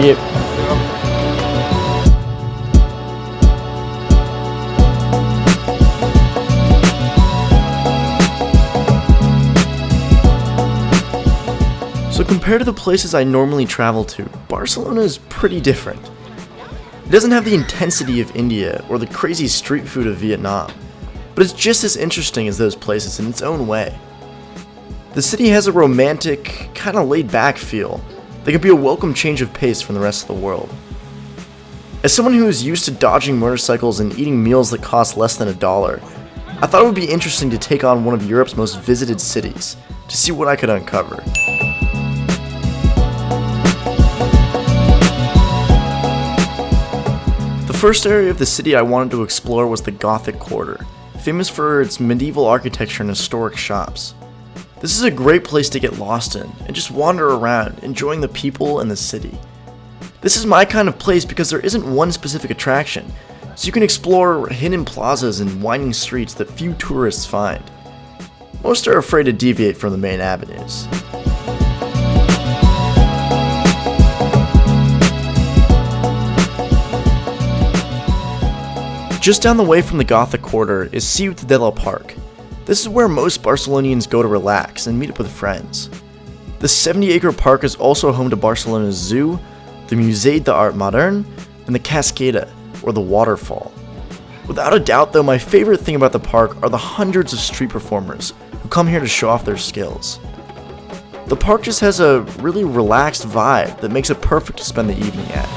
Thank you. So compared to the places I normally travel to, Barcelona is pretty different. It doesn't have the intensity of India or the crazy street food of Vietnam, but it's just as interesting as those places in its own way. The city has a romantic, kind of laid-back feel that can be a welcome change of pace from the rest of the world. As someone who is used to dodging motorcycles and eating meals that cost less than $1, I thought it would be interesting to take on one of Europe's most visited cities to see what I could uncover. The first area of the city I wanted to explore was the Gothic Quarter, famous for its medieval architecture and historic shops. This is a great place to get lost in and just wander around, enjoying the people and the city. This is my kind of place because there isn't one specific attraction, so you can explore hidden plazas and winding streets that few tourists find. Most are afraid to deviate from the main avenues. Just down the way from the Gothic Quarter is Ciutadella Park. This is where most Barcelonians go to relax and meet up with friends. The 70-acre park is also home to Barcelona's zoo, the Musée d'Art Moderne, and the Cascada, or the waterfall. Without a doubt though, my favorite thing about the park are the hundreds of street performers who come here to show off their skills. The park just has a really relaxed vibe that makes it perfect to spend the evening at.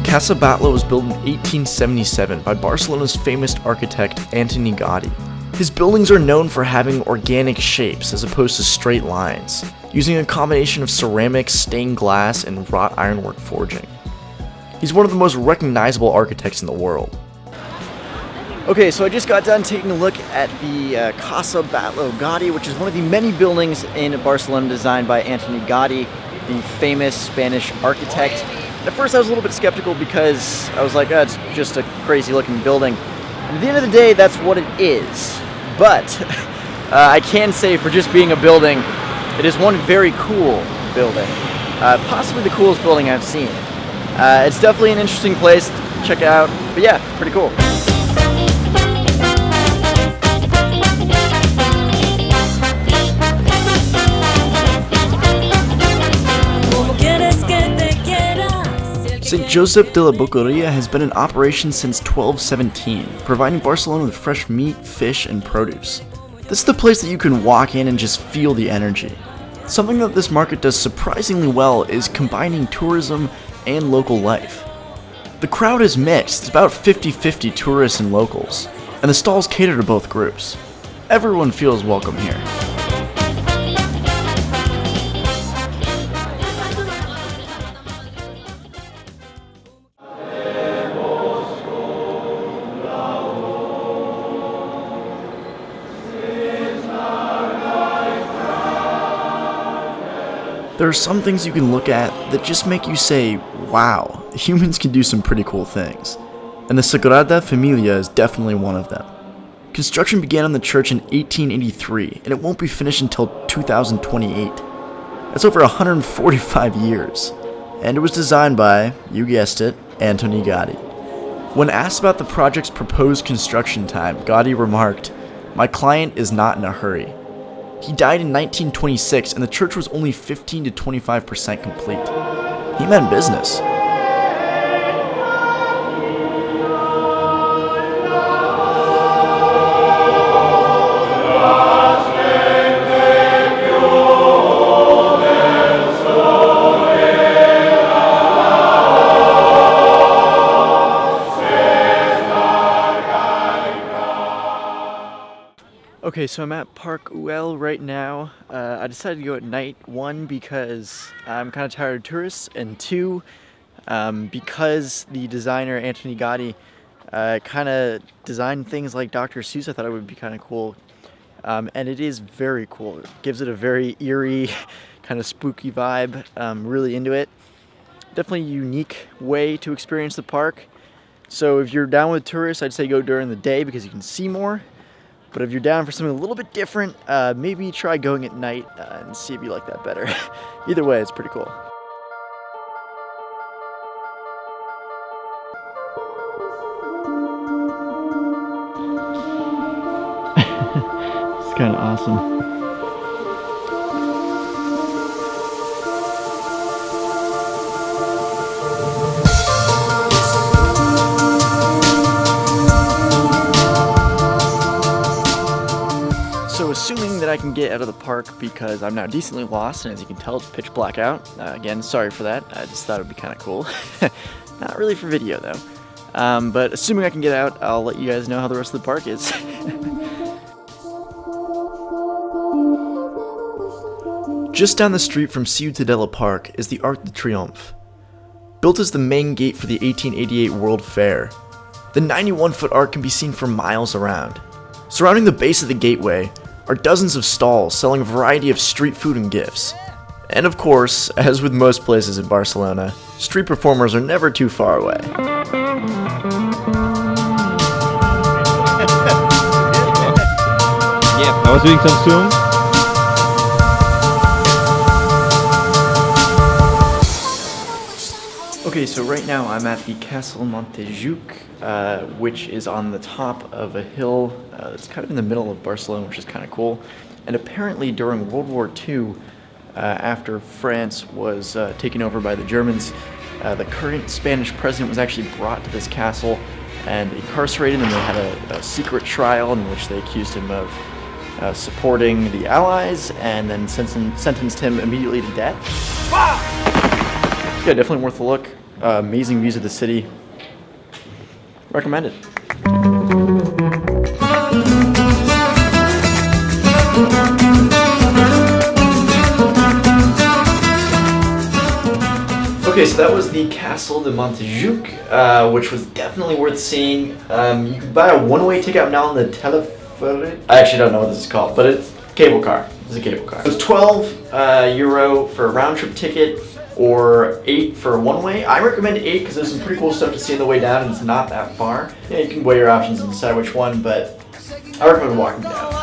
Casa Batllo was built in 1877 by Barcelona's famous architect Antoni Gaudí. His buildings are known for having organic shapes as opposed to straight lines, using a combination of ceramics, stained glass, and wrought ironwork forging. He's one of the most recognizable architects in the world. Okay, so I just got done taking a look at the Casa Batllo Gaudí, which is one of the many buildings in Barcelona designed by Antoni Gaudí, the famous Spanish architect. At first I was a little bit skeptical because I was like, oh, it's just a crazy looking building. And at the end of the day, that's what it is. But I can say for just being a building, it is one very cool building. Possibly the coolest building I've seen. It's definitely an interesting place to check out. But yeah, pretty cool. St. Josep de la Boqueria has been in operation since 1217, providing Barcelona with fresh meat, fish, and produce. This is the place that you can walk in and just feel the energy. Something that this market does surprisingly well is combining tourism and local life. The crowd is mixed, it's about 50-50 tourists and locals, and the stalls cater to both groups. Everyone feels welcome here. There are some things you can look at that just make you say, wow, humans can do some pretty cool things. And the Sagrada Familia is definitely one of them. Construction began on the church in 1883, and it won't be finished until 2028. That's over 145 years. And it was designed by, you guessed it, Antoni Gaudí. When asked about the project's proposed construction time, Gaudí remarked, "My client is not in a hurry." He died in 1926 and the church was only 15 to 25% complete. He meant business. Okay, so I'm at Park Guell right now. I decided to go at night, one, because I'm kind of tired of tourists, and two, because the designer Antoni Gaudí kind of designed things like Dr. Seuss. I thought it would be kind of cool, and it is very cool. It gives it a very eerie, kind of spooky vibe. Really into it. Definitely a unique way to experience the park. So if you're down with tourists, I'd say go during the day because you can see more. But if you're down for something a little bit different, maybe try going at night and see if you like that better. Either way, it's pretty cool. It's kind of awesome. So assuming that I can get out of the park because I'm now decently lost, and as you can tell, it's pitch black out. Again, sorry for that. I just thought it would be kind of cool. Not really for video, though. But assuming I can get out, I'll let you guys know how the rest of the park is. Just down the street from Ciutadella Park is the Arc de Triomphe. Built as the main gate for the 1888 World Fair, the 91-foot arc can be seen for miles around. Surrounding the base of the gateway are dozens of stalls selling a variety of street food and gifts. And of course, as with most places in Barcelona, street performers are never too far away. Yeah, I was doing some zoom. Okay, so right now I'm at the Castle Montjuïc, which is on the top of a hill. It's kind of in the middle of Barcelona, which is kind of cool. And apparently during World War II, after France was taken over by the Germans, the current Spanish president was actually brought to this castle and incarcerated, and they had a secret trial in which they accused him of supporting the Allies and then sentenced him immediately to death. Yeah, definitely worth a look. Amazing views of the city. Recommended. Okay, so that was the Castle de Montjuïc, which was definitely worth seeing. You can buy a one-way ticket now on the telephone. I actually don't know what this is called, but it's cable car. It's a cable car. It was €12 for a round-trip ticket, or 8 for a one-way. I recommend 8 because there's some pretty cool stuff to see on the way down, and it's not that far. Yeah, you can weigh your options and decide which one, but I recommend walking down.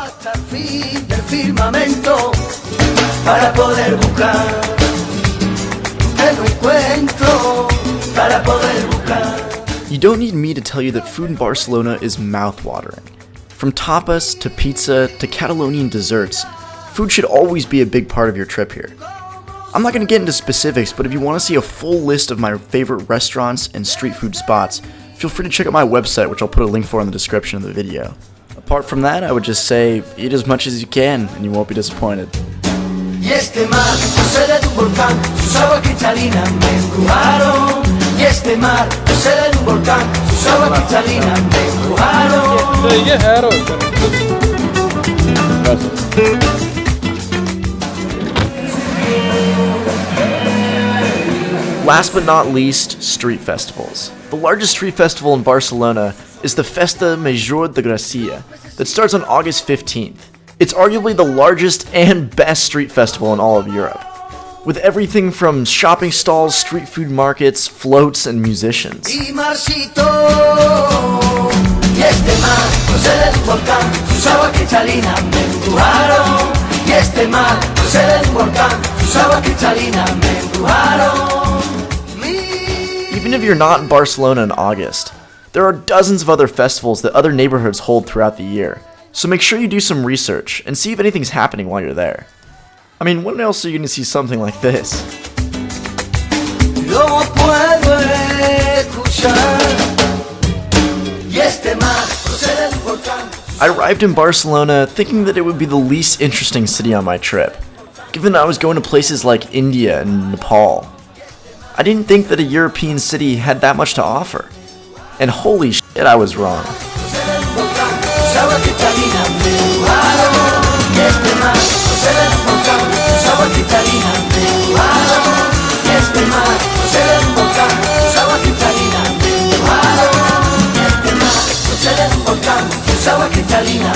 You don't need me to tell you that food in Barcelona is mouth-watering. From tapas to pizza to Catalonian desserts, food should always be a big part of your trip here. I'm not going to get into specifics, but if you want to see a full list of my favorite restaurants and street food spots, feel free to check out my website, which I'll put a link for in the description of the video. Apart from that, I would just say, eat as much as you can, and you won't be disappointed. Last but not least, street festivals. The largest street festival in Barcelona is the Festa Major de Gracia that starts on August 15th. It's arguably the largest and best street festival in all of Europe, with everything from shopping stalls, street food markets, floats, and musicians. Even if you're not in Barcelona in August, there are dozens of other festivals that other neighborhoods hold throughout the year, so make sure you do some research and see if anything's happening while you're there. I mean, when else are you going to see something like this? I arrived in Barcelona thinking that it would be the least interesting city on my trip, given that I was going to places like India and Nepal. I didn't think that a European city had that much to offer. And holy shit, I was wrong. Agua cristalina, agua cristalina,